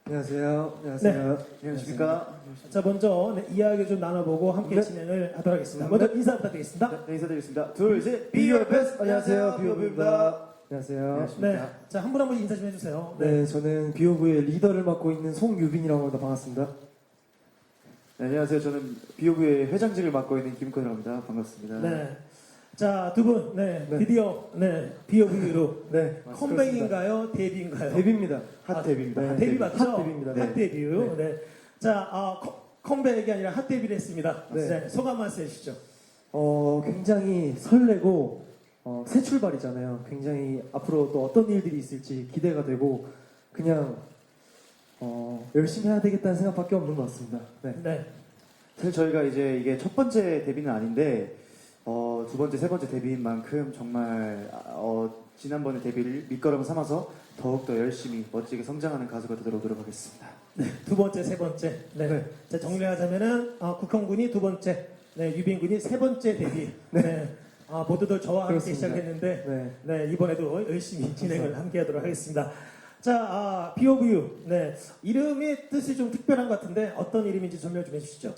안녕하세요. 안녕하세요. 안녕하십니까. 자, 먼저 이야기 좀 나눠보고 함께 진행을 하도록 하겠습니다. 먼저 인사 부탁드리겠습니다. 네, 인사드리겠습니다. 둘, 셋, Be Your Best. 안녕하세요, 비오비입니다. 안녕하세요. 네, 자, 한 분 한 분 인사 좀 해주세요. 네, 저는 비오브의 리더를 맡고 있는 송유빈이라고 합니다. 반갑습니다. 네, 안녕하세요. 저는 비오브의 회장직을 맡고 있는 김건이라고 합니다. 반갑습니다. 네. 자, 두 분, 네. 드디어, 비오비로 네, 컴백인가요? 데뷔인가요? 데뷔입니다. 핫 데뷔입니다. 네, 데뷔 맞죠? 핫 데뷔입니다. 핫 데뷔. 네. 네. 자, 컴백이 아니라 핫 데뷔를 했습니다. 네. 네. 소감 말씀해 주시죠. 굉장히 설레고 새 출발이잖아요. 굉장히 앞으로 또 어떤 일들이 있을지 기대가 되고 그냥 열심히 해야 되겠다는 생각밖에 없는 것 같습니다. 네. 네. 사실 저희가 이제 이게 첫 번째 데뷔는 아닌데 두 번째, 세 번째 데뷔인 만큼 정말 지난번에 데뷔를 밑거름 삼아서 더욱더 열심히 멋지게 성장하는 가수가 되도록 노력하겠습니다. 네. 두 번째, 세 번째. 네. 네. 자, 정리하자면은, 국헌군이 두 번째, 유빈군이 세 번째 데뷔. 네. 모두들 저와 함께 그렇습니다. 시작했는데, 네. 이번에도 열심히 진행을 함께 하도록 하겠습니다. 자, 비오브유. 네. 이름의 뜻이 좀 특별한 것 같은데, 어떤 이름인지 설명 좀 해주시죠.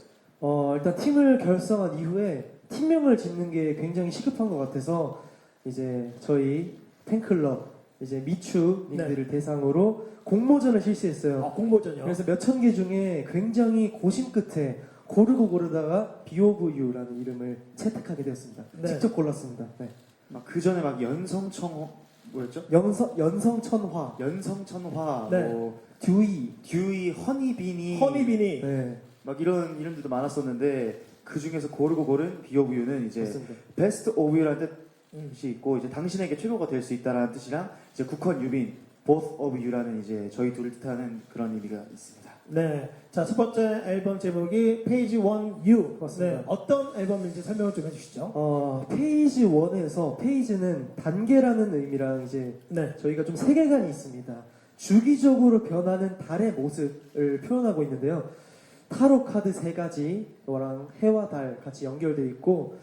일단 팀을 결성한 이후에 팀명을 짓는 게 굉장히 시급한 것 같아서 이제 저희 팬클럽 이제 미추님들을 대상으로 공모전을 실시했어요. 공모전이요. 그래서 몇천 개 중에 굉장히 고심 끝에 고르다가 비오브유라는 이름을 채택하게 되었습니다. 네. 직접 골랐습니다. 네. 막 그 전에 막 연성청호 뭐였죠? 연성천화, 연성천화, 네. 뭐 듀이, 허니비니, 허니비니. 네, 막 이런 이름들도 많았었는데 그 중에서 고르고 고른 비오브유는 이제 맞습니다. 베스트 오브 유라는 뜻이 있고 이제 당신에게 최고가 될 수 있다라는 뜻이랑 이제 국헌 유빈 both of you라는 이제 저희 둘을 뜻하는 그런 의미가 있습니다. 네. 자, 첫 번째 앨범 제목이 페이지 1U. 맞습니다. 네. 어떤 앨범인지 설명을 좀 해주시죠. 페이지 1에서 페이지는 단계라는 의미랑 이제 네. 저희가 좀 세계관이 있습니다. 주기적으로 변하는 달의 모습을 표현하고 있는데요. 타로 카드 3가지랑 해와 달 같이 연결되어 있고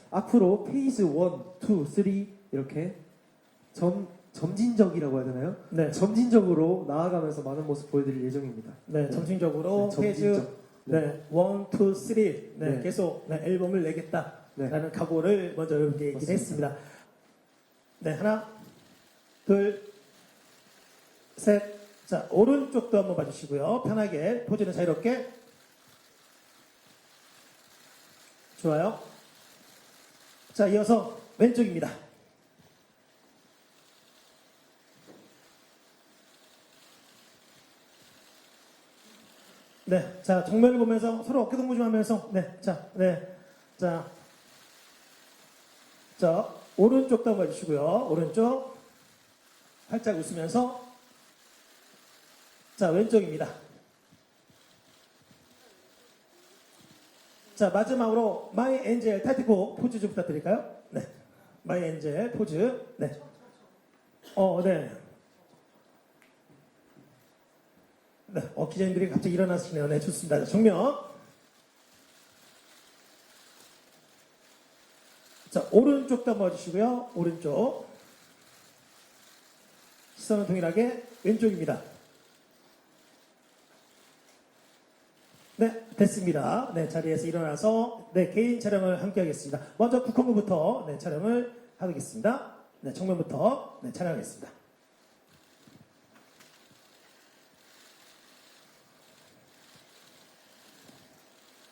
앞으로 페이지 1, 2, 3 이렇게 점진적이라고 해야 되나요? 네. 점진적으로 나아가면서 많은 모습 보여드릴 예정입니다. 네. 점진적으로 네, 페이지 점진적. 네. 1, 2, 3. 네. 네. 계속 앨범을 내겠다라는 네. 각오를 먼저 여러분께 얘기를 맞습니다. 했습니다. 네. 하나, 둘, 셋. 자, 오른쪽도 한번 봐주시고요. 편하게 포즈는 자유롭게. 좋아요. 자, 이어서 왼쪽입니다. 네, 자, 정면을 보면서 서로 어깨 동무 좀 하면서, 자, 오른쪽도 한번 봐주시고요. 오른쪽. 활짝 웃으면서. 자, 왼쪽입니다. 자, 마지막으로 마이 엔젤 타이틀곡 포즈 좀 부탁드릴까요? 네. 마이 엔젤 포즈. 네. 네. 네. 기자님들이 갑자기 일어나시네요. 네, 좋습니다. 자, 정면. 자, 오른쪽도 한번 봐주시고요. 오른쪽. 시선은 동일하게 왼쪽입니다. 네, 됐습니다. 네, 자리에서 일어나서 개인 촬영을 함께 하겠습니다. 먼저 국헌부부터 촬영을 하겠습니다. 네, 정면부터 촬영하겠습니다.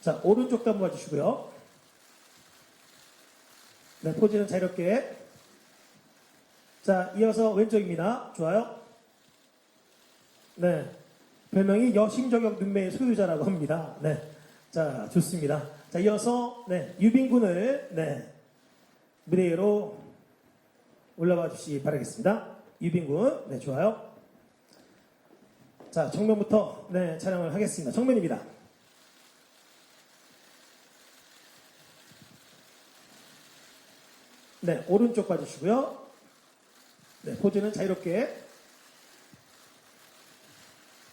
자, 오른쪽도 한번 봐주시고요. 네, 포즈는 자유롭게. 자, 이어서 왼쪽입니다. 좋아요. 네. 별명이 여심저격 눈매의 소유자라고 합니다. 네. 자, 좋습니다. 자, 이어서, 유빈군을, 무대 위로 올라와 주시기 바라겠습니다. 유빈군, 네, 좋아요. 자, 정면부터, 촬영을 하겠습니다. 정면입니다. 네, 오른쪽 봐주시고요. 네, 포즈는 자유롭게.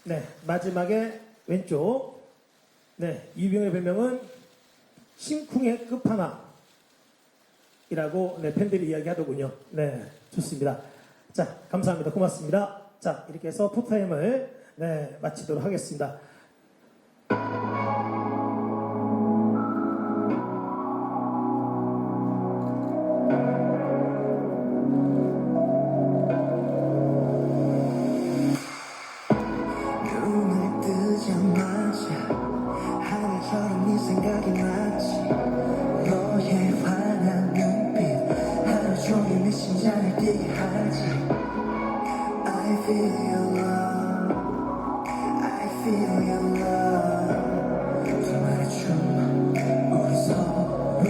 네, 마지막에 왼쪽. 네, 유병의 별명은 심쿵의 끝판왕이라고 팬들이 이야기하더군요. 네, 좋습니다. 자, 감사합니다. 고맙습니다. 자, 이렇게 해서 포타임을 네, 마치도록 하겠습니다. 눈을 뜨자마자 하늘처럼 네 생각이 나지 너의 환한 눈빛 하루 종일 내 심장을 뛰게 하지 I feel your love I feel your love 정말의 춤 우리 서로를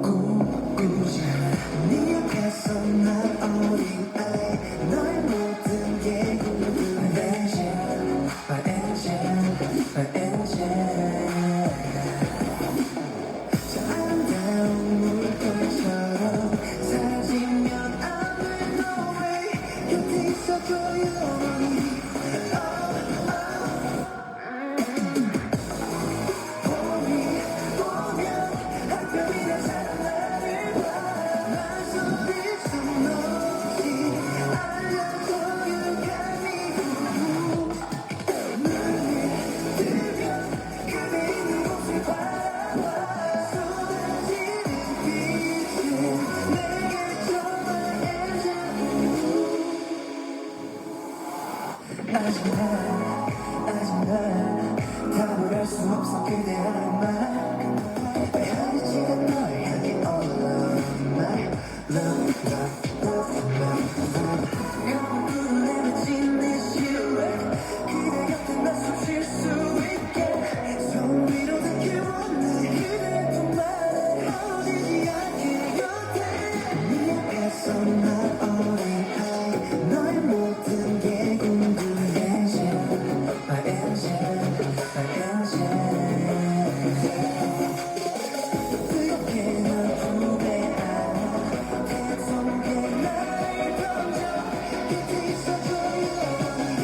꿈꾸자 네 앞에서 난 어린아이 너의 모든 게 궁금해 My angel 저 아름다운 물결처럼 사라지면 I will no way 곁에 있어줘 영원히 봄이 오면 한편이나 사랑 나를 봐 말소리 좀 없이 알려줘 You got me 그대 있는 곳을 바라봐 쏟아지는 빛이 내게 정말 하지만 답을 알 수 없어 그대라는 말 헤어지는 널 향해 all of my love 영원으로 내려진 네 silhouette 그대 곁에 나 숨 쉴 수 있게 손 위로 닿기 원해 그대 품안에 허지지 않게 곁에 네 앞에서 난 어린아이 너의 모든 게 궁금해져 My angel 뜨겁게 널 품에 안아 태양 속에 날 던져 곁에 있어줘 영원히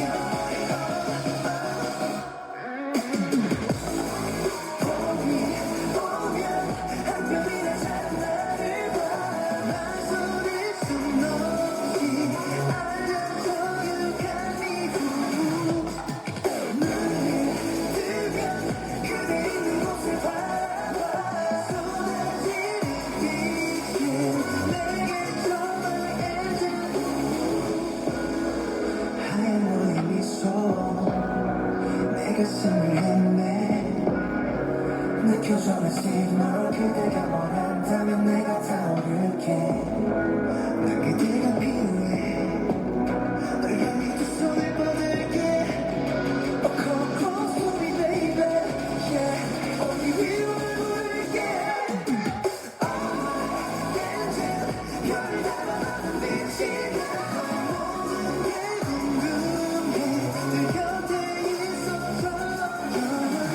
봄이 오면 한편이나 사랑 나를 봐 말소리 좀 없이 알려줘 You got me 눈이 뜨면 그대 있는 곳을 바라봐 쏟아지는 빛이 내게 정말 하얀 너의 미소 내 가슴을 헤매 느껴져 내 시그널 그대가 원한다면 내가 타오를게 난 그대가 필요해 널 향해 두 손을 뻗을게 Oh come close to me baby Yeah 어디 위로를 부를게 Oh my angel 별을 담아가는 빛이 나 모든 게 궁금해 늘 곁에 있어줘 영원히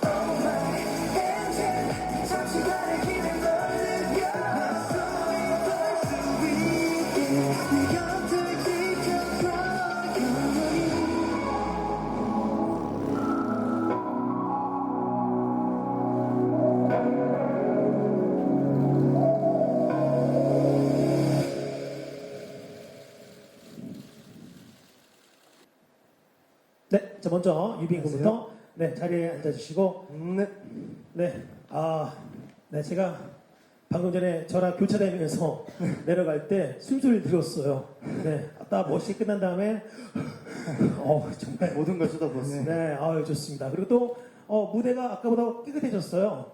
Oh my angel 잠시만의 힘을 널 느껴 내 손이 닿을 수 있게 내 곁을 지켜줘 영원히 네, 자 먼저 유빈 군부터 네 자리에 앉아주시고 네. 네, 네 제가 방금 전에 저랑 교차다니면서 내려갈 때 숨소리를 들었어요. 네, 딱 멋있게 끝난 다음에 정말 모든 걸 쏟아부었습니다. 네, 좋습니다. 그리고 또 무대가 아까보다 깨끗해졌어요.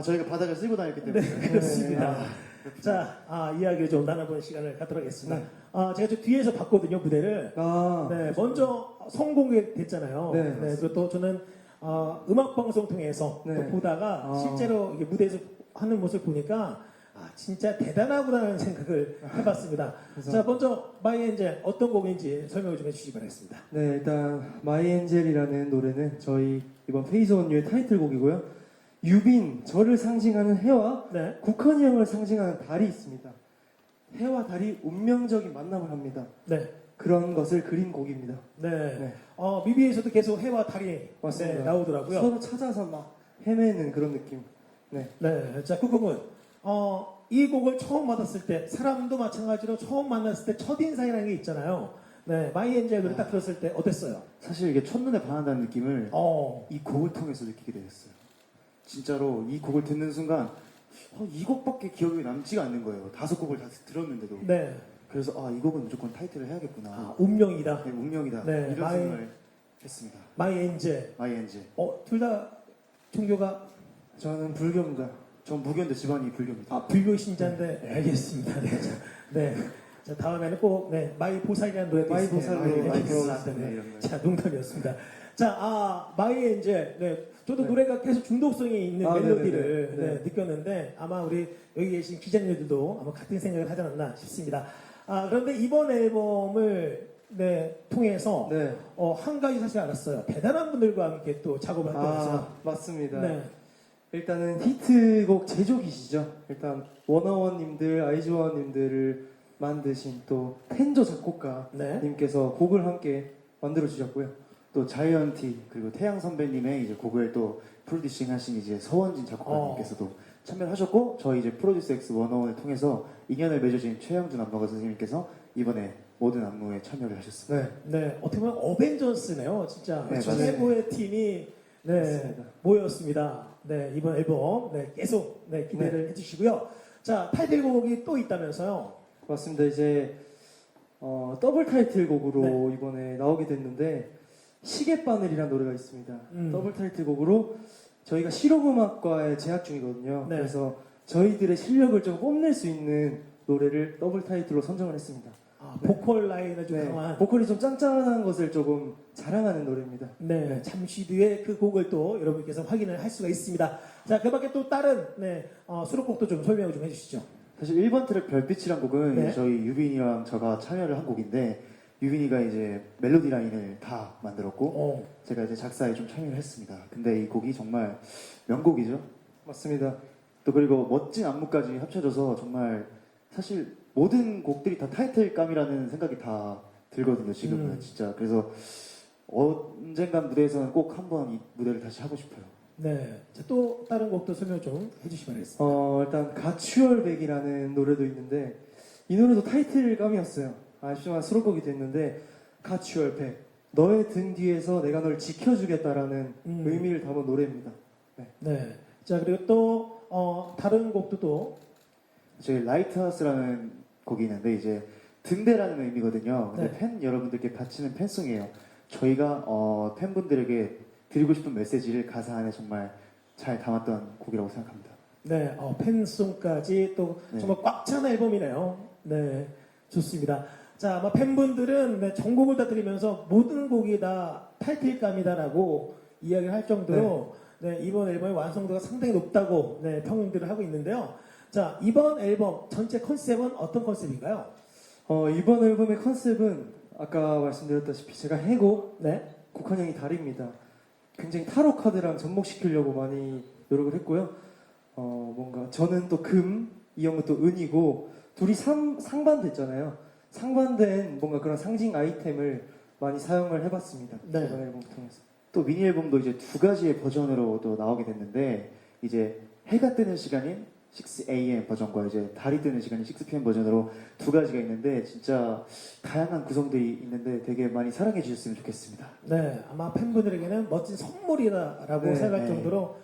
저희가 바닥을 쓸고 다녔기 때문에 네, 그렇습니다. 자, 이야기를 좀 나눠보는 시간을 갖도록 하겠습니다. 네. 제가 좀 뒤에서 봤거든요, 무대를. 네, 먼저 성공이 됐잖아요. 네, 그리고 또 저는 음악 방송 통해서 네. 또 보다가 실제로 이게 무대에서 하는 모습을 보니까 진짜 대단하구나라는 생각을 해봤습니다. 자, 먼저 마이엔젤 어떤 곡인지 설명을 좀 해주시기 바라겠습니다. 네, 일단 마이엔젤이라는 노래는 저희 이번 페이즈 온유의 타이틀곡이고요. 유빈, 저를 상징하는 해와 네, 국헌이 형을 상징하는 달이 있습니다. 해와 달이 운명적인 만남을 합니다. 네, 그런 것을 그린 곡입니다. 네. 네. 뮤비에서도 계속 해와 달이 맞습니다. 네, 나오더라고요. 서로 찾아서 막 헤매는 그런 느낌. 네. 네, 자, 국국은 이 곡을 처음 받았을 때 사람도 마찬가지로 처음 만났을 때 첫인상이라는 게 있잖아요. 네, 마이 엔젤 노래 딱 들었을 때 어땠어요? 사실 이게 첫눈에 반한다는 느낌을 어, 이 곡을 통해서 느끼게 되었어요. 진짜로 이 곡을 듣는 순간 이 곡밖에 기억이 남지가 않는 거예요. 5곡을 다 들었는데도. 네, 그래서 이 곡은 무조건 타이틀을 해야겠구나. 운명이다. 네, 운명이다. 네, 이런 마이- 생각을 했습니다. 마이 엔젤. 마이 엔젤. 둘 다 종교가 저는 불교입니다. 전 무교인데 집안이 불교입니다. 불교 신자인데 알겠습니다. 네, 자, 네. 자, 다음에는 꼭 네, 마이 보살이라는 노래도 마이 있을 보살로 텐데, 네, 마이 알겠습니다. 보살, 네. 이런 거. 자, 농담이었습니다. 자, 마이 엔젤. 네, 저도 네. 노래가 계속 중독성이 있는 아, 멜로디를 네네네. 네. 네, 느꼈는데 아마 우리 여기 계신 기자님들도 아마 같은 생각을 하지 않았나 싶습니다. 그런데 이번 앨범을 네, 통해서 네. 한 가지 사실 알았어요. 대단한 분들과 함께 또 작업을 할 거면서. 맞습니다. 네. 일단은 히트곡 제조기시죠. 일단 워너원님들, 아이즈원님들을 만드신 또 텐조 작곡가님께서 네. 곡을 함께 만들어 주셨고요. 또 자이언티 그리고 태양 선배님의 이제 곡을 또 프로듀싱 하신 이제 서원진 작곡가님께서도 참여를 하셨고 저희 이제 프로듀스 X 101을 통해서 인연을 맺어진 최영준 안무가 선생님께서 이번에 모든 안무에 참여를 하셨습니다. 네. 네, 어떻게 보면 어벤져스네요, 진짜. 네, 최고의 팀이 네, 맞습니다. 모였습니다. 네, 이번 앨범 네, 계속 네, 기대를 해주시고요. 자, 타이틀곡이 또 있다면서요? 맞습니다. 이제 더블 타이틀곡으로 네. 이번에 나오게 됐는데 시계바늘이라는 노래가 있습니다. 음. 더블 타이틀곡으로 저희가 실용음악과에 재학 중이거든요. 네. 그래서 저희들의 실력을 좀 뽐낼 수 있는 노래를 더블 타이틀로 선정을 했습니다. 보컬 라인을 좀 네, 강한. 보컬이 좀 짱짱한 것을 조금 자랑하는 노래입니다. 네, 잠시 뒤에 그 곡을 또 여러분께서 확인을 할 수가 있습니다. 자, 그 밖에 또 다른 네, 수록곡도 좀 설명을 좀 해주시죠. 사실 1번 트랙 별빛이란 곡은 네. 저희 유빈이랑 제가 참여를 한 곡인데 유빈이가 이제 멜로디 라인을 다 만들었고 제가 이제 작사에 좀 참여를 했습니다. 근데 이 곡이 정말 명곡이죠. 맞습니다. 또 그리고 멋진 안무까지 합쳐져서 정말 사실 모든 곡들이 다 타이틀감이라는 생각이 다 들거든요. 지금은 진짜 그래서 언젠간 무대에서는 꼭 한번 이 무대를 다시 하고 싶어요. 네, 자, 또 다른 곡도 설명 좀 해주시면 되겠습니다. 일단 가추얼백이라는 노래도 있는데 이 노래도 타이틀감이었어요. 아쉽지만 수록곡이 됐는데 가추얼백 너의 등 뒤에서 내가 널 지켜주겠다라는 의미를 담은 노래입니다. 네, 자, 그리고 또 다른 곡도 또 저희 라이트하우스라는 곡이 있는데 이제 등대라는 의미거든요. 근데 네. 팬 여러분들께 바치는 팬송이에요. 저희가 팬분들에게 드리고 싶은 메시지를 가사 안에 정말 잘 담았던 곡이라고 생각합니다. 네, 팬송까지 또 네. 정말 꽉 찬 앨범이네요. 네, 좋습니다. 자, 아마 팬분들은 네, 전곡을 다 들으면서 모든 곡이 다 타이틀감이다라고 이야기를 할 정도로 네, 이번 앨범의 완성도가 상당히 높다고 네, 평들을 하고 있는데요. 자, 이번 앨범 전체 컨셉은 어떤 컨셉인가요? 이번 앨범의 컨셉은 아까 말씀드렸다시피 제가 해고 네, 국한형이 달입니다. 굉장히 타로 카드랑 접목시키려고 많이 노력을 했고요. 뭔가 저는 또 금, 이 형은 또 은이고 둘이 상반됐잖아요. 상반된 뭔가 그런 상징 아이템을 많이 사용을 해봤습니다. 네. 이번 앨범 통해서. 또 미니 앨범도 이제 2가지의 버전으로 또 나오게 됐는데 이제 해가 뜨는 시간인 6am 버전과 이제 달이 뜨는 시간인 6pm 버전으로 2가지가 있는데 진짜 다양한 구성들이 있는데 되게 많이 사랑해 주셨으면 좋겠습니다. 네, 아마 팬분들에게는 멋진 선물이라고 네, 생각할 네. 정도로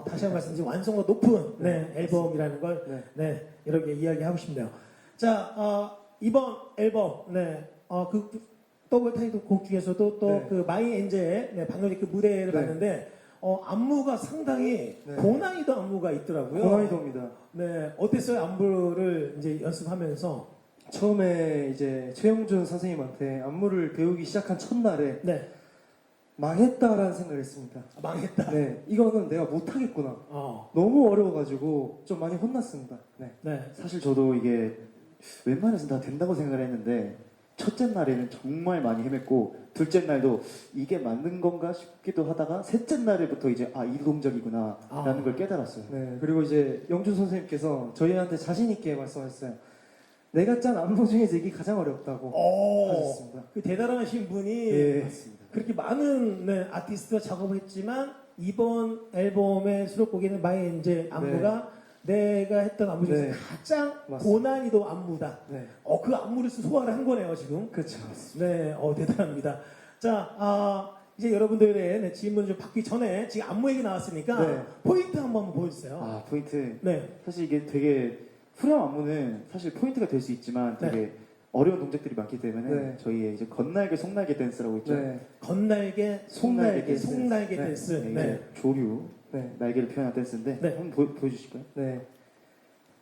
다시 한번 말씀드리면 완성도 높은 네, 앨범이라는 걸 네. 네, 이렇게 이야기하고 싶네요. 자, 이번 앨범, 네, 그 더블 타이틀 곡 중에서도 또 네. 그 마이 엔젤의 네, 방금 그 무대를 네. 봤는데 안무가 상당히 네. 고난이도 안무가 있더라고요. 고난이도입니다. 네, 어땠어요? 안무를 이제 연습하면서? 처음에 이제 최영준 선생님한테 안무를 배우기 시작한 첫날에 네, 망했다라는 생각을 했습니다. 망했다. 네, 이거는 내가 못하겠구나. 어, 너무 어려워가지고 좀 많이 혼났습니다. 네. 네, 사실 저도 이게 웬만해서 다 된다고 생각을 했는데 첫째 날에는 정말 많이 헤맸고 둘째 날도 이게 맞는 건가 싶기도 하다가 셋째 날에부터 이제 이 동작이구나 라는 걸 깨달았어요. 네, 그리고 이제 영준 선생님께서 저희한테 자신있게 말씀하셨어요. 내가 짠 안무 중에서 이게 가장 어렵다고 하셨습니다. 그 대단하신 분이 예. 맞습니다. 그렇게 많은 네, 아티스트가 작업을 했지만 이번 앨범의 수록곡에는 마이 엔젤 안무가 내가 했던 안무 중에서 네. 가장 맞습니다. 고난이도 안무다. 네. 그 안무를 소화를 한 거네요, 지금. 그렇죠. 네, 대단합니다. 자, 이제 여러분들의 네, 질문을 좀 받기 전에 지금 안무 얘기 나왔으니까 네. 포인트 한번 보여주세요. 아, 포인트. 네, 사실 이게 되게 후렴 안무는 사실 포인트가 될 수 있지만 되게 어려운 동작들이 많기 때문에 네. 저희의 이제 건날개 속날개 댄스라고 있죠. 네. 건날개, 속날개 속날개 댄스. 댄스. 네, 네. 이제 조류 네. 날개를 표현한 댄스인데 네. 한번 보여주실까요? 네.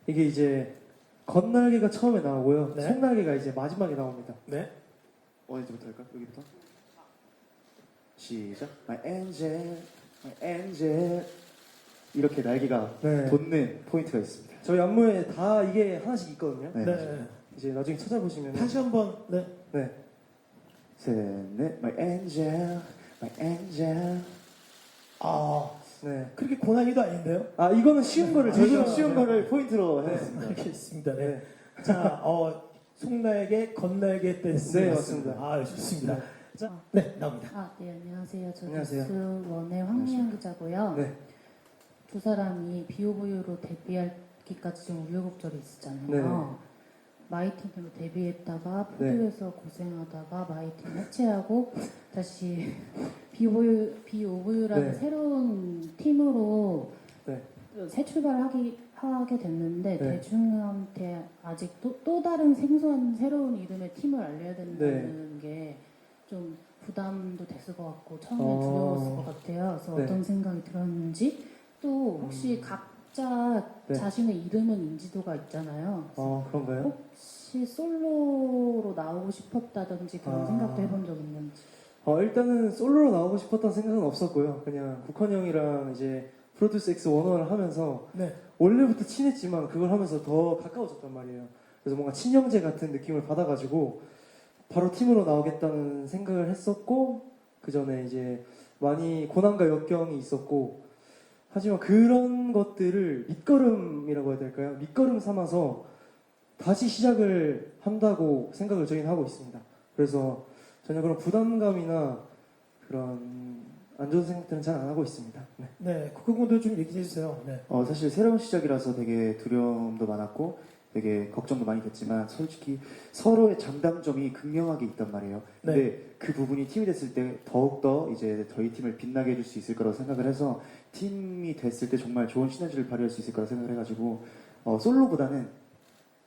이게 이제 건날개가 처음에 나오고요. 네. 속날개가 이제 마지막에 나옵니다. 네. 어디부터 할까? 여기부터. 시작. My angel, my angel. 이렇게 날개가 네. 돋는 포인트가 있습니다. 저희 안무에 다 이게 하나씩 있거든요. 네. 네. 이제 나중에 찾아보시면 다시 한번, 네. 네. 셋, 넷. My angel, my angel. 네. 그렇게 고난이도 아닌데요? 이거는 쉬운 거를 저희도 저희가 쉬운 네. 거를 포인트로 해봤습니다. 알겠습니다. 네. 네. 자, 속날개, 건날개 댄스. 네, 맞습니다. 좋습니다. 네. 자, 네, 나옵니다. 네, 안녕하세요. 저 안녕하세요. 뉴스원의 황미연 기자고요. 네. 두 사람이 비오보유로 데뷔하기까지 좀 우여곡절이 있었잖아요. 네. 마이틴으로 데뷔했다가 네. 포드에서 고생하다가 마이틴 해체하고 다시 비오보유라는 네. 새로운 팀으로 네. 새 출발을 하게 됐는데 네. 대중한테 아직 또 다른 생소한 새로운 이름의 팀을 알려야 된다는 게 좀 부담도 됐을 것 같고 처음에 두려웠을 것 같아요. 그래서 네. 어떤 생각이 들었는지 또 혹시 각자 네. 자신의 이름은 인지도가 있잖아요. 그런가요? 혹시 솔로로 나오고 싶었다든지 그런 생각도 해본 적 있는지. 일단은 솔로로 나오고 싶었던 생각은 없었고요. 그냥 국헌 형이랑 이제 프로듀스 X 101을 하면서 네. 원래부터 친했지만 그걸 하면서 더 가까워졌단 말이에요. 그래서 뭔가 친형제 같은 느낌을 받아가지고 바로 팀으로 나오겠다는 생각을 했었고 그 전에 이제 많이 고난과 역경이 있었고 하지만 그런 것들을 밑거름이라고 해야 될까요? 밑거름 삼아서 다시 시작을 한다고 생각을 저희는 하고 있습니다. 그래서 전혀 그런 부담감이나 그런 안 좋은 생각들은 잘 안 하고 있습니다. 네. 네, 그 부분도 좀 얘기해 주세요. 네. 사실 새로운 시작이라서 되게 두려움도 많았고 되게 걱정도 많이 됐지만 솔직히 서로의 장단점이 극명하게 있단 말이에요. 근데 그 부분이 팀이 됐을 때 더욱더 이제 저희 팀을 빛나게 해줄 수 있을 거라고 생각을 해서 팀이 됐을 때 정말 좋은 시너지를 발휘할 수 있을 거라고 생각을 해가지고 솔로보다는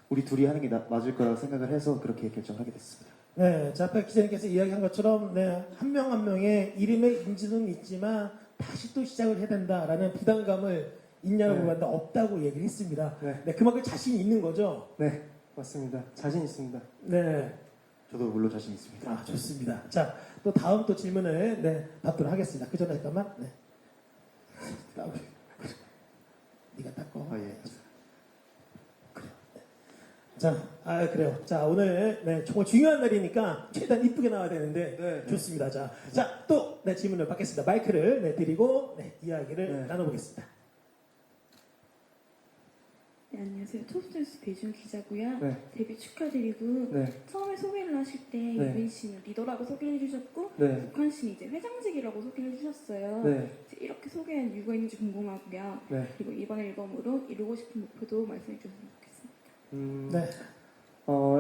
우리 둘이 하는 게 맞을 거라고 생각을 해서 그렇게 결정하게 됐습니다. 네, 자, 아까 기자님께서 이야기한 것처럼 네, 한 명 한 명의 이름의 인지도는 있지만 다시 또 시작을 해야 된다라는 부담감을 있냐고 네. 물어봤는데 없다고 얘기를 했습니다. 네. 네, 그만큼 자신이 있는 거죠? 네, 맞습니다. 자신 있습니다. 네. 저도 물론 자신 있습니다. 좋습니다. 자, 또 다음 또 질문을 받도록 하겠습니다. 그 전에 잠깐만. 네. 네가 닦어. 예. 자, 그래요. 자, 오늘 정말 중요한 날이니까 최대한 이쁘게 나와야 되는데 네. 좋습니다. 자, 또 질문을 받겠습니다. 마이크를 드리고 이야기를 네. 나눠보겠습니다. 네, 안녕하세요. 톱스댄스 배준 기자고요. 네. 데뷔 축하드리고 네. 처음에 소개를 하실 때 네. 유빈 씨는 리더라고 소개해 주셨고 네. 북한 씨는 이제 회장직이라고 소개해 주셨어요. 네. 이제 이렇게 소개한 이유가 있는지 궁금하고요. 네. 그리고 이번 앨범으로 이루고 싶은 목표도 말씀해 주셨으면 좋겠습니다. 네.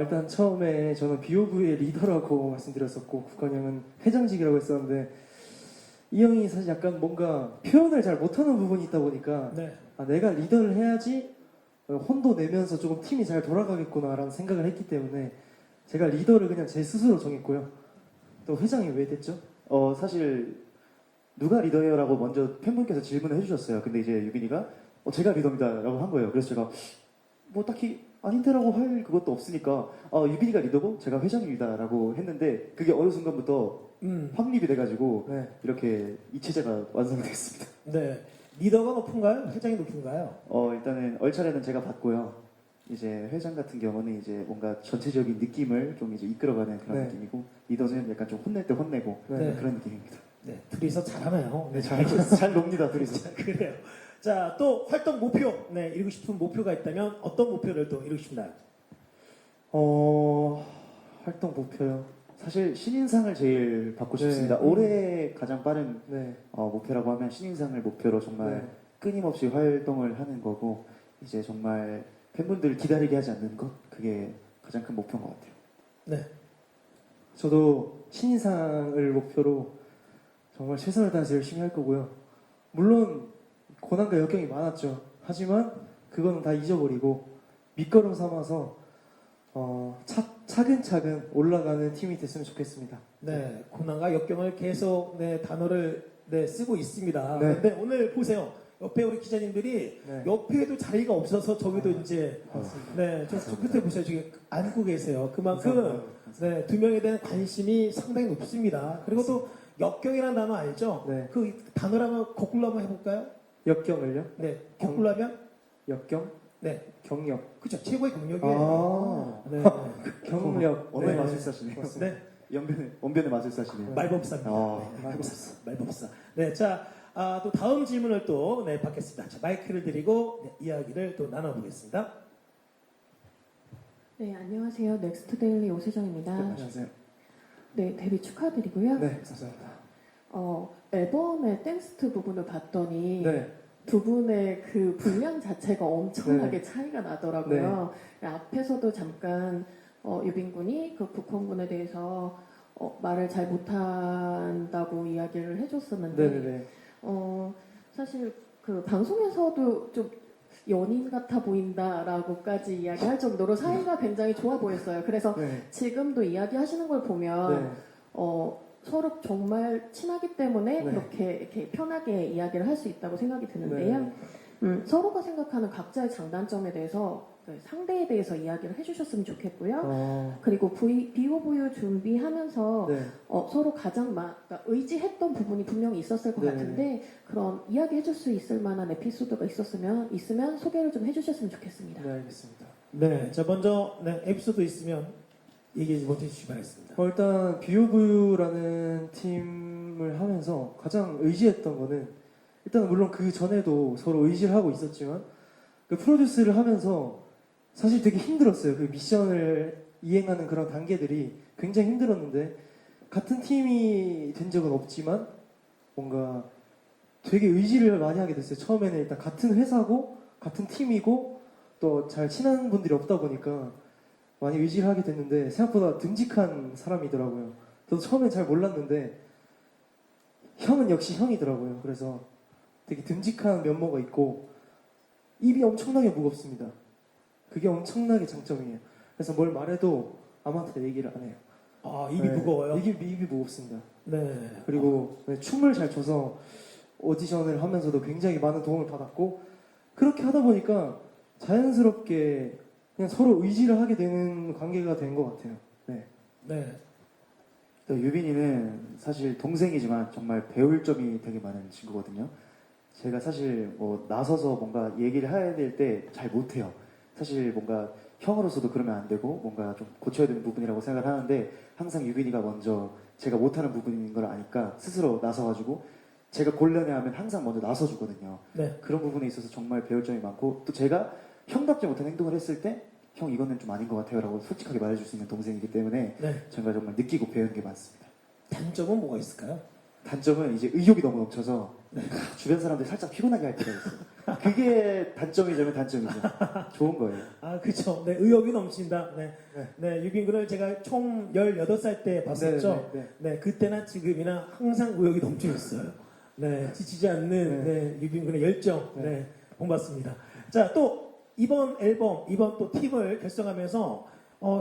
일단 처음에 저는 비오브의 리더라고 말씀드렸었고 국헌 형은 회장직이라고 했었는데 이 형이 사실 약간 뭔가 표현을 잘 못하는 부분이 있다 보니까 네. 내가 리더를 해야지 혼도 내면서 조금 팀이 잘 돌아가겠구나라는 생각을 했기 때문에 제가 리더를 그냥 제 스스로 정했고요. 또 회장이 왜 됐죠? 사실 누가 리더예요라고 먼저 팬분께서 질문을 해주셨어요. 근데 이제 유빈이가 제가 리더입니다라고 한 거예요. 그래서 제가 뭐 딱히 아닌데라고 할 그것도 없으니까 유빈이가 리더고 제가 회장입니다라고 했는데 그게 어느 순간부터 확립이 돼가지고 네. 이렇게 이 체제가 완성됐습니다. 네. 리더가 높은가요? 회장이 높은가요? 일단은 얼차례는 제가 받고요. 이제 회장 같은 경우는 이제 뭔가 전체적인 느낌을 좀 이제 이끌어가는 그런 네. 느낌이고 리더는 약간 좀 혼낼 때 혼내고 네. 그런 느낌입니다. 네. 둘이서 잘하네요. 네, 잘 놉니다 둘이서. 그래요. 자, 또 활동 목표, 이루고 싶은 목표가 있다면 어떤 목표를 또 이루고 싶나요? 활동 목표요. 사실 신인상을 제일 받고 네. 싶습니다. 올해 가장 빠른 네. 목표라고 하면 신인상을 목표로 정말 네. 끊임없이 활동을 하는 거고 이제 정말 팬분들 기다리게 하지 않는 것 그게 가장 큰 목표인 것 같아요. 네. 저도 신인상을 목표로 정말 최선을 다해서 열심히 할 거고요. 물론 고난과 역경이 많았죠. 하지만 그거는 다 잊어버리고 밑거름 삼아서 차근차근 올라가는 팀이 됐으면 좋겠습니다. 네, 고난과 역경을 계속 단어를 쓰고 있습니다. 네. 근데 오늘 보세요. 옆에 우리 기자님들이 네. 옆에도 자리가 없어서 저기도 이제 저 끝에 보세요. 지금 앉고 계세요. 그만큼 두 명에 대한 관심이 상당히 높습니다. 그리고 또 역경이라는 단어 알죠? 네. 그 단어를 한번 거꾸로 한번 해볼까요? 역경을요? 네, 거꾸로 하면 역경? 네, 경력. 그죠. 최고의 경력이에요. 네, 경력. 언어의 네. 마술사시네요. 네, 원변의 마술사시네요. 말법사입니다. 네, 말법사. 네, 자, 또 다음 질문을 또 받겠습니다. 자, 마이크를 드리고 이야기를 또 나눠보겠습니다. 네, 안녕하세요. 넥스트 데일리 오세정입니다. 안녕하세요. 네, 데뷔 축하드리고요. 네, 감사합니다. 앨범의 댄스트 부분을 봤더니 네. 두 분의 그 분량 자체가 엄청나게 차이가 나더라고요. 앞에서도 잠깐 유빈 군이 그 북헌 군에 대해서 말을 잘 못한다고 이야기를 해줬었는데 네네네. 사실 그 방송에서도 좀 연인 같아 보인다라고까지 이야기할 정도로 사이가 굉장히 좋아 보였어요. 그래서 네. 지금도 이야기하시는 걸 보면 네. 서로 정말 친하기 때문에 네. 그렇게 이렇게 편하게 이야기를 할 수 있다고 생각이 드는데요. 네. 서로가 생각하는 각자의 장단점에 대해서 상대에 대해서 이야기를 해주셨으면 좋겠고요. 그리고 비호부유 준비하면서 네. 서로 가장 그러니까 의지했던 부분이 분명히 있었을 것 네. 같은데 그런 이야기해줄 수 있을 만한 에피소드가 있으면 소개를 좀 해주셨으면 좋겠습니다. 네, 알겠습니다. 네, 자 먼저 에피소드 있으면 얘기 먼저 해주시기 바라겠습니다. 일단 비오브유라는 팀을 하면서 가장 의지했던 거는 일단 물론 그 전에도 서로 의지를 하고 있었지만 그 프로듀스를 하면서 사실 되게 힘들었어요. 그 미션을 이행하는 그런 단계들이 굉장히 힘들었는데 같은 팀이 된 적은 없지만 뭔가 되게 의지를 많이 하게 됐어요. 처음에는 일단 같은 회사고 같은 팀이고 또 잘 친한 분들이 없다 보니까 많이 의지를 하게 됐는데 생각보다 듬직한 사람이더라고요. 저도 처음엔 잘 몰랐는데 형은 역시 형이더라고요. 그래서 되게 듬직한 면모가 있고 입이 엄청나게 무겁습니다. 그게 엄청나게 장점이에요. 그래서 뭘 말해도 아무한테 얘기를 안 해요. 아, 입이 네, 무거워요? 입이 무겁습니다. 네. 그리고 춤을 잘 춰서 오디션을 하면서도 굉장히 많은 도움을 받았고 그렇게 하다 보니까 자연스럽게 그냥 서로 의지를 하게 되는 관계가 된 것 같아요. 네. 네. 또 유빈이는 사실 동생이지만 정말 배울 점이 되게 많은 친구거든요. 제가 사실 뭐 나서서 뭔가 얘기를 해야 될 때 잘 못해요. 사실 뭔가 형으로서도 그러면 안 되고 뭔가 좀 고쳐야 되는 부분이라고 생각을 하는데 항상 유빈이가 먼저 제가 못하는 부분인 걸 아니까 스스로 나서가지고 제가 곤란해하면 항상 먼저 나서주거든요. 네. 그런 부분에 있어서 정말 배울 점이 많고 또 제가 형답지 못한 행동을 했을 때 형 이거는 좀 아닌 것 같아요 라고 솔직하게 말해줄 수 있는 동생이기 때문에 네. 제가 정말 느끼고 배우는 게 많습니다. 단점은 뭐가 있을까요? 단점은 이제 의욕이 너무 넘쳐서 주변 사람들이 살짝 피곤하게 할 때가 있어요. 그게 단점이자면 단점이죠. 좋은 거예요. 아, 그렇죠. 네, 의욕이 넘친다. 네. 네, 유빈 군을 제가 총 18살 때 봤었죠. 네, 그때나 지금이나 항상 의욕이 넘쳐 있어요. 네, 지치지 않는 유빈 군의 열정. 네, 본받습니다. 자, 또 이번 앨범, 이번 또 팀을 결성하면서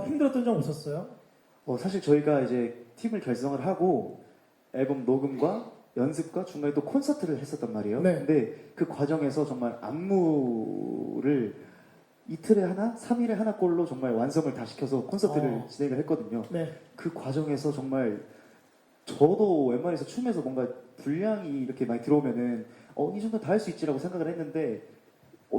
힘들었던 점 없었어요? 사실 저희가 이제 팀을 결성을 하고 앨범 녹음과 연습과 중간에 또 콘서트를 했었단 말이에요. 네. 근데 그 과정에서 정말 안무를 이틀에 하나, 3일에 하나 꼴로 정말 완성을 다 시켜서 콘서트를 진행을 했거든요. 네. 그 과정에서 정말 저도 웬만해서 춤에서 뭔가 분량이 이렇게 많이 들어오면은 이 정도 다 할 수 있지라고 생각을 했는데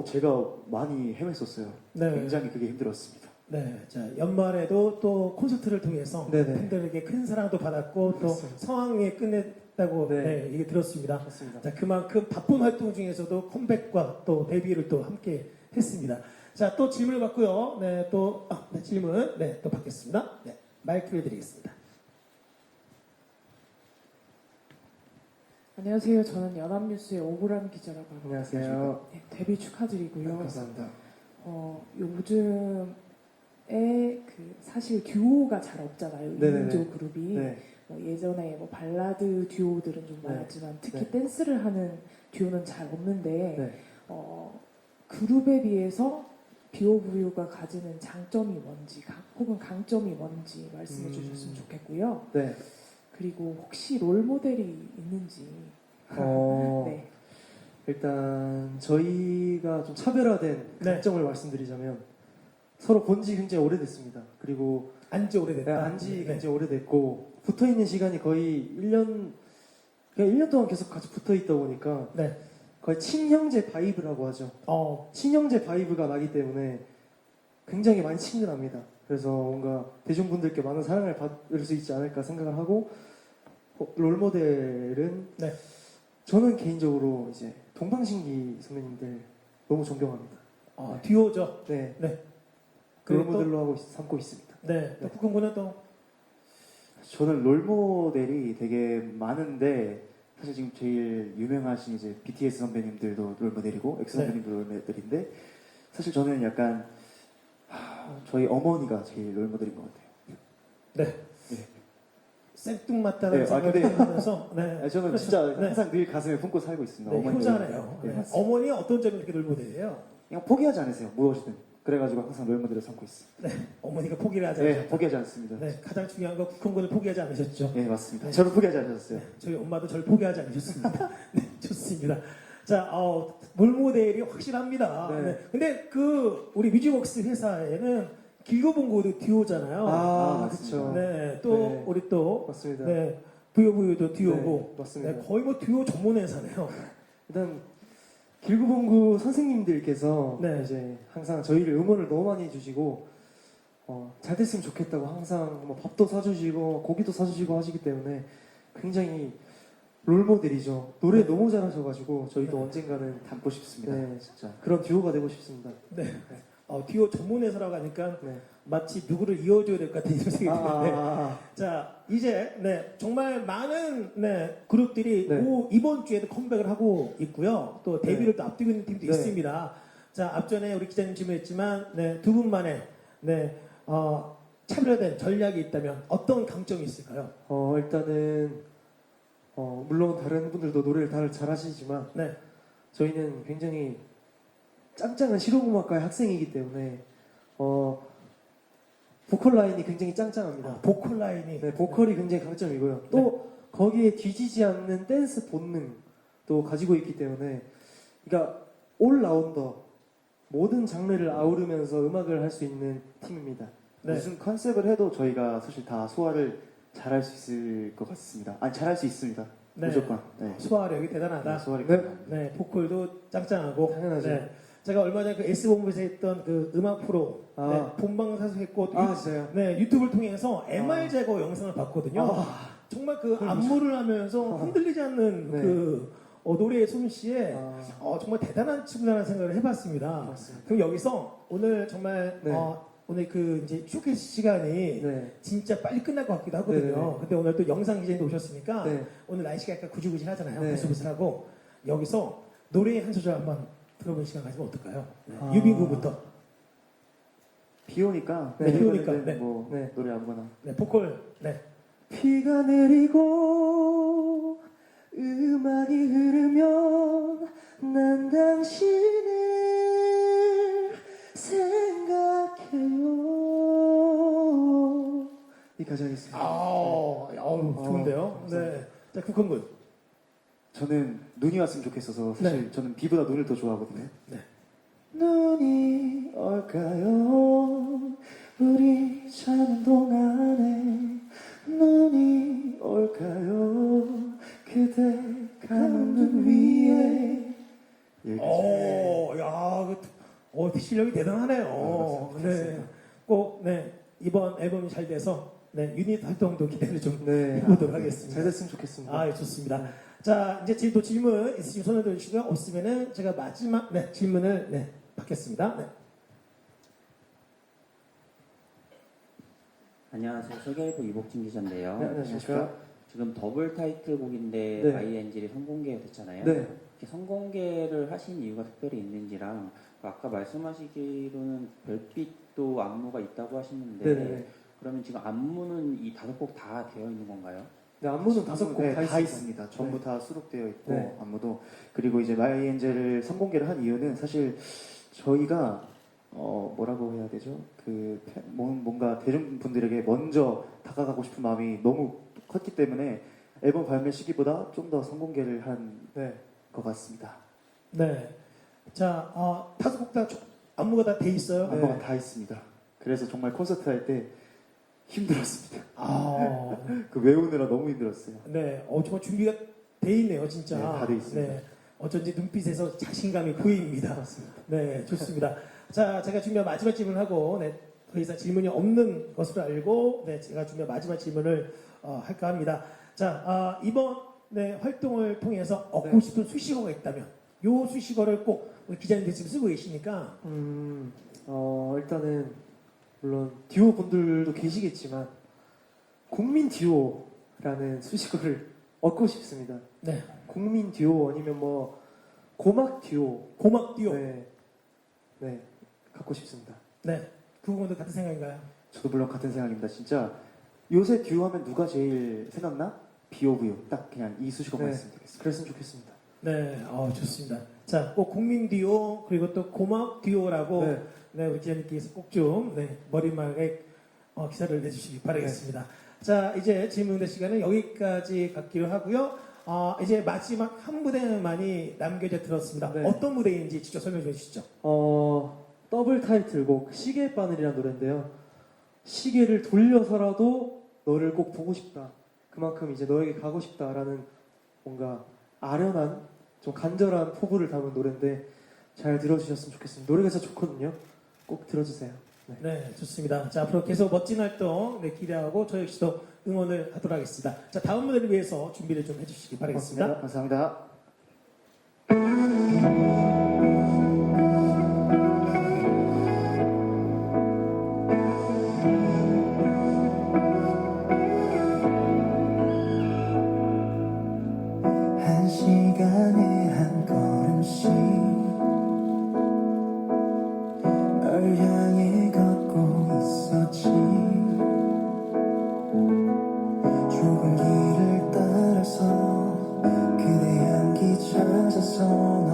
제가 많이 헤맸었어요. 네. 굉장히 그게 힘들었습니다. 네, 자 연말에도 또 콘서트를 통해서 네네. 팬들에게 큰 사랑도 받았고 또 그렇습니다. 성황리에 끝냈다고 네. 얘기 들었습니다. 맞습니다. 자 그만큼 바쁜 활동 중에서도 컴백과 또 데뷔를 또 함께 했습니다. 자 또 질문을 받고요. 네, 또 질문 또 받겠습니다. 네, 마이크를 드리겠습니다. 안녕하세요. 저는 연합뉴스의 오보람 기자라고 합니다. 안녕하세요. 네, 데뷔 축하드리고요. 감사합니다. 요즘에 사실 듀오가 잘 없잖아요. 네네네. 2인조 그룹이. 네. 예전에 발라드 듀오들은 좀 네. 많았지만 특히 네. 댄스를 하는 듀오는 잘 없는데 네. 그룹에 비해서 비오브유가 가지는 장점이 뭔지 혹은 강점이 뭔지 말씀해 주셨으면 좋겠고요. 네. 그리고 혹시 롤 모델이 있는지. 네. 일단 저희가 좀 차별화된 네. 강점을 말씀드리자면 서로 본 지 굉장히 오래됐습니다. 그리고 안지 오래됐다. 안지 네. 굉장히 오래됐고 붙어 있는 시간이 거의 1년 그냥 1년 동안 계속 같이 붙어 있다 보니까 네. 거의 친형제 바이브라고 하죠. 어, 친형제 바이브가 나기 때문에 굉장히 많이 친근합니다. 그래서 뭔가 대중분들께 많은 사랑을 받을 수 있지 않을까 생각을 하고 롤모델은 네. 저는 개인적으로 이제 동방신기 선배님들 너무 존경합니다. 듀오죠. 네. 네. 그리고 또, 롤모델로 삼고 있습니다. 네. 또 국군군은 또 저는 롤모델이 되게 많은데 사실 지금 제일 유명하신 이제 BTS 선배님들도 롤모델이고 엑소 네. 선배님도 롤모델인데 사실 저는 약간 저희 어머니가 제일 롤모델인 것 같아요. 네. 네. 생뚱맞다는 네, 생각이 근데 들면서 네. 아니, 저는 진짜 네. 항상 늘 가슴에 품고 살고 있습니다. 네, 어머니가 효자네요. 네, 네. 맞습니다. 어머니 어떤 점이 그렇게 롤모델이에요? 그냥 포기하지 않으세요. 무엇이든. 그래가지고 항상 롤모델을 삼고 있습니다. 어머니가 포기를 하지 네, 않으셨다. 포기하지 않습니다. 네, 가장 중요한 건 국군군을 포기하지 않으셨죠. 네, 맞습니다. 네. 저를 포기하지 않으셨어요. 저희 엄마도 저를 포기하지 않으셨습니다. 네, 좋습니다. 자, 롤모델이 확실합니다. 네. 네. 근데 우리 뮤직웍스 회사에는 길고봉고도 듀오잖아요. 그렇죠. 네, 또 네. 우리 또 맞습니다. 네, 부요부요도 듀오고 네, 맞습니다. 네, 거의 뭐 듀오 전문 회사네요. 일단 길구봉구 선생님들께서 네. 이제 항상 저희를 응원을 너무 많이 해주시고 잘 됐으면 좋겠다고 항상 뭐 밥도 사주시고 고기도 사주시고 하시기 때문에 굉장히 롤모델이죠. 노래 네. 너무 잘하셔가지고 저희도 네. 언젠가는 닮고 싶습니다. 네. 진짜. 그런 듀오가 되고 싶습니다. 네. 듀오 전문 회사라고 하니까 네. 마치 누구를 이어줘야 될 것 같은 이런 생각이 드는데 아, 자, 이제 정말 많은 그룹들이 네. 이번 주에도 컴백을 하고 있고요. 또 데뷔를 또 앞두고 있는 팀도 네. 있습니다. 자, 앞전에 우리 기자님 질문했지만 두 분만의 차별화된 전략이 있다면 어떤 강점이 있을까요? 일단은 물론 다른 분들도 노래를 다들 잘하시지만 네. 저희는 굉장히 짱짱한 실용음악과의 학생이기 때문에 보컬 라인이 굉장히 짱짱합니다. 보컬 라인이 네, 보컬이 굉장히 강점이고요. 또 거기에 뒤지지 않는 댄스 본능도 가지고 있기 때문에 그러니까 올라운더 모든 장르를 아우르면서 음악을 할 수 있는 팀입니다. 네. 무슨 컨셉을 해도 저희가 사실 다 소화를 잘할 수 있을 것 같습니다. 아니 잘할 수 있습니다. 네. 무조건. 네. 소화력이 대단하다. 소화를. 네. 네, 보컬도 짱짱하고. 당연하죠. 네. 제가 얼마 전에 S본부에서 했던 음악 프로 본방사수했고 진짜요? 네, 유튜브를 통해서 MR 제거 영상을 봤거든요. 정말 안무를 하면서 흔들리지 않는 네. 노래의 솜씨에 정말 대단한 친구라는 생각을 해봤습니다. 맞습니다. 그럼 여기서 오늘 정말 네. 오늘 이제 쇼케이스 시간이 네. 진짜 빨리 끝날 것 같기도 하거든요. 네네. 근데 오늘 또 영상 기자님도 오셨으니까 네. 오늘 날씨가 약간 구질구질하잖아요. 네. 부슬부슬하고 여기서 노래 한 소절 한번 들어보는 시간 가지면 어떨까요? 아. 유빈구부터. 비 오니까. 네, 비 오니까, 오는데 네. 뭐 네. 노래 아무거나. 네, 보컬. 네. 비가 내리고 음악이 흐르면 난 당신을 생각해요. 여기까지 하겠습니다. 좋은데요? 네. 자, 국헌군. 저는 눈이 왔으면 좋겠어서 사실 저는 비보다 눈을 더 좋아하거든요. 네. 눈이 올까요? 우리 자는 동안에 눈이 올까요? 그대 감은 눈 위에. 실력이 대단하네요. 네. 꼭, 이번 앨범이 잘 돼서, 유닛 활동도 기대를 좀 해보도록 하겠습니다. 잘 됐으면 좋겠습니다. 좋습니다. 자, 이제 또 질문 있으시면 손을 들어주시고요. 없으면은 제가 마지막, 질문을, 받겠습니다. 네. 안녕하세요. 소개일보 이복진 기자인데요. 네, 안녕하십니까. 지금 더블 타이틀곡인데 네. ING를 선공개가 됐잖아요. 네. 이렇게 선공개를 하신 이유가 특별히 있는지랑 아까 말씀하시기로는 별빛도 안무가 있다고 하시는데 네네. 그러면 지금 안무는 이 5곡 다 되어 있는 건가요? 네, 안무는 5곡 네, 다 다 있습니다. 있습니다. 전부 네. 다 수록되어 있고 네. 안무도 그리고 이제 마이엔젤을 선공개를 한 이유는 사실 저희가 뭐라고 해야 되죠? 뭔가 대중분들에게 먼저 다가가고 싶은 마음이 너무 컸기 때문에 앨범 발매 시기보다 좀 더 선공개를 한 것 네. 같습니다. 네. 자, 5곡 다 안무가 다 돼 있어요. 안무가 다 있습니다. 그래서 정말 콘서트 할 때 힘들었습니다. 아, 그 외우느라 너무 힘들었어요. 네. 정말 준비가 돼 있네요, 진짜. 네, 다돼 있습니다. 네. 어쩐지 눈빛에서 자신감이 보입니다. 네, 좋습니다. 자, 제가 준비한 마지막 질문하고, 네, 더 이상 질문이 없는 것으로 알고, 네, 제가 준비한 마지막 질문을 할까 합니다. 자, 이번 네, 활동을 통해서 얻고 네. 싶은 수식어가 있다면, 요 수식어를 꼭 우리 기자님들 지금 쓰고 계시니까, 일단은 물론 듀오 분들도 계시겠지만 국민 듀오라는 수식어를 얻고 싶습니다. 네, 국민 듀오 아니면 뭐 고막 듀오. 고막 듀오. 네. 네. 갖고 싶습니다. 네, 그 부분도 같은 생각인가요? 저도 물론 같은 생각입니다. 진짜 요새 듀오 하면 누가 제일 생각나? 비오브요. 딱 그냥 이 수식어만 네. 있으면 되겠습니다. 그랬으면 좋겠습니다. 네, 좋습니다. 자, 꼭 국민 듀오 그리고 또 고막 듀오라고 네. 네, 우리 기자님께서 꼭 좀 머리말에 기사를 내주시기 바라겠습니다. 자, 이제 질문의 시간은 여기까지 갖기로 하고요. 이제 마지막 한 무대만이 남겨져 들었습니다. 네. 어떤 무대인지 직접 설명해 주시죠. 더블 타이틀곡 시계바늘이라는 노래인데요. 시계를 돌려서라도 너를 꼭 보고 싶다. 그만큼 이제 너에게 가고 싶다라는 뭔가 아련한 좀 간절한 포부를 담은 노래인데 잘 들어주셨으면 좋겠습니다. 노래가 진짜 좋거든요. 꼭 들어주세요. 네. 네, 좋습니다. 자, 앞으로 계속 멋진 활동 기대하고 저 역시도 응원을 하도록 하겠습니다. 자, 다음 무대를 위해서 준비를 좀 해주시기 바라겠습니다. 감사합니다. 한 시간에 한 걸음씩 널 향해 걷고 있었지. 좁은 길을 따라서 그대 향기 찾아서 널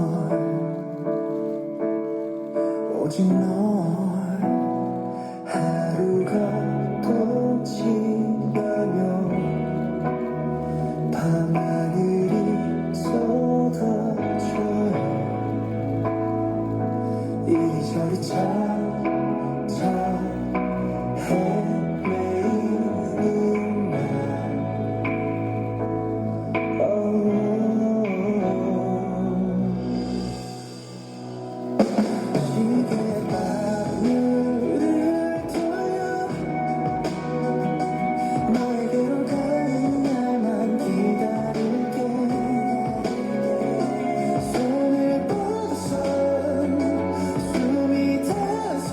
오직 널 하루가 또 지나면 밤하늘이 쏟아져요. 이리저리 찾아 헤매이는 날 시계바늘을 돌려 너에게로 가는 날만 기다릴게. 손을 뻗어선 숨이 닿아서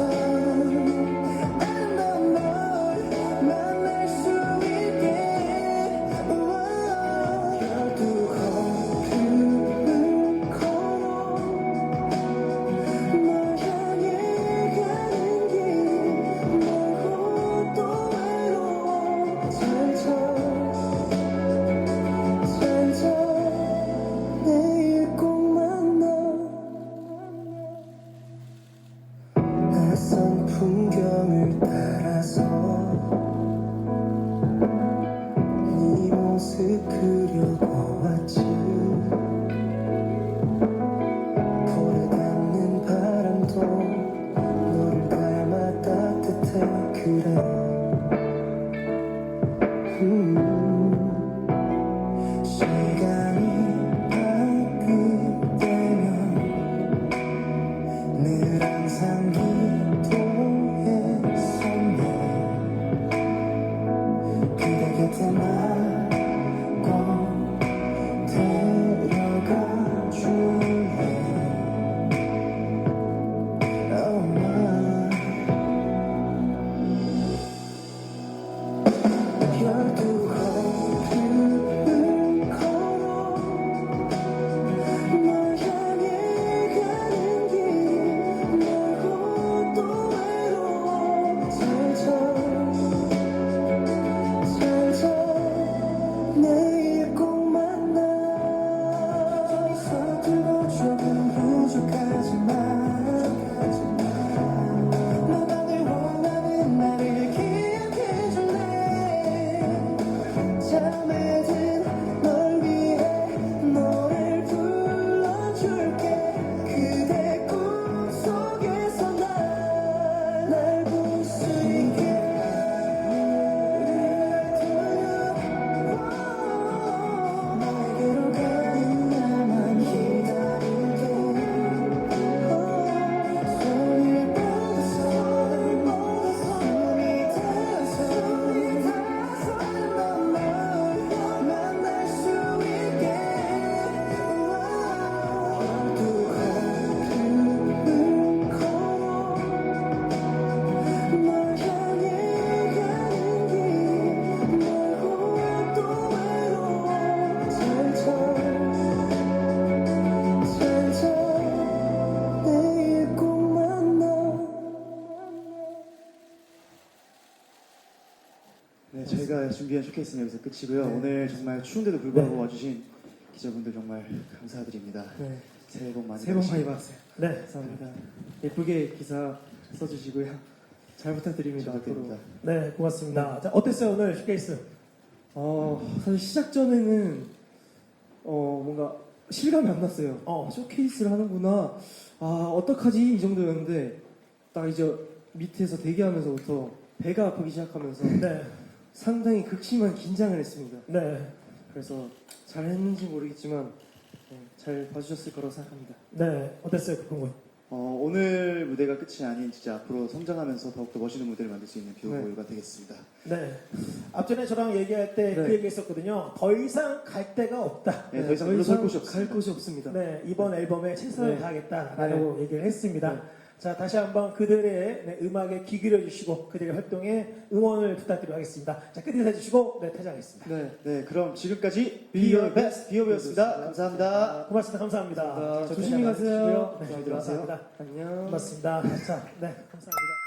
아름다운 널 만날 수 있게. 열두 걸음은 걸어 널 향해 가는 길 멀고 또 외로워. 잘자 내일 꼭 만나. 낯선 풍경을 따라서 네 모습 그려보았지. 볼에 닿는 바람도 너를 닮아 따뜻해. 그래 시간이 바뀔 때면 늘 항상 기도했었네. 그대 곁에만 꼭 데려가 줄래. 열두 걸음 준비한 쇼케이스는 여기서 끝이고요. 네. 오늘 정말 추운데도 불구하고 네. 와주신 기자분들 정말 감사드립니다. 네. 새해 복 많이 새해 복 많이 받으시고. 받으세요. 네. 감사합니다. 예쁘게 기사 써주시고요. 잘 부탁드립니다. 앞으로. 부탁드립니다. 네, 고맙습니다. 자, 어땠어요, 오늘 쇼케이스? 사실 시작 전에는 뭔가 실감이 안 났어요. 쇼케이스를 하는구나. 어떡하지? 이 정도였는데 딱 이제 밑에서 대기하면서부터 배가 아프기 시작하면서 네. 상당히 극심한 긴장을 했습니다. 네. 그래서 잘 했는지 모르겠지만 잘 봐주셨을 거라고 생각합니다. 네. 어땠어요, 국군군? 오늘 무대가 끝이 아닌 진짜 앞으로 성장하면서 더욱더 멋있는 무대를 만들 수 있는 비오보유가 되겠습니다. 네. 앞전에 저랑 얘기할 때 그 네. 얘기 했었거든요. 더 이상 갈 데가 없다. 네, 더 이상 물러설 곳이 없습니다. 갈 곳이 없습니다. 네, 이번 앨범에 최선을 네. 다하겠다라고 얘기를 했습니다. 네. 자, 다시 한번 그들의 음악에 귀 기울여 주시고 그들의 활동에 응원을 부탁드리도록 하겠습니다. 자, 끝인사 해주시고 퇴장하겠습니다. 네, 그럼 지금까지 Be Your Best 비오보였습니다. 감사합니다. 고맙습니다. 감사합니다. 감사합니다. 저 조심히 가세요. 네, 잘 들어가세요. 감사합니다. 안녕. 고맙습니다. 자, 네, 감사합니다.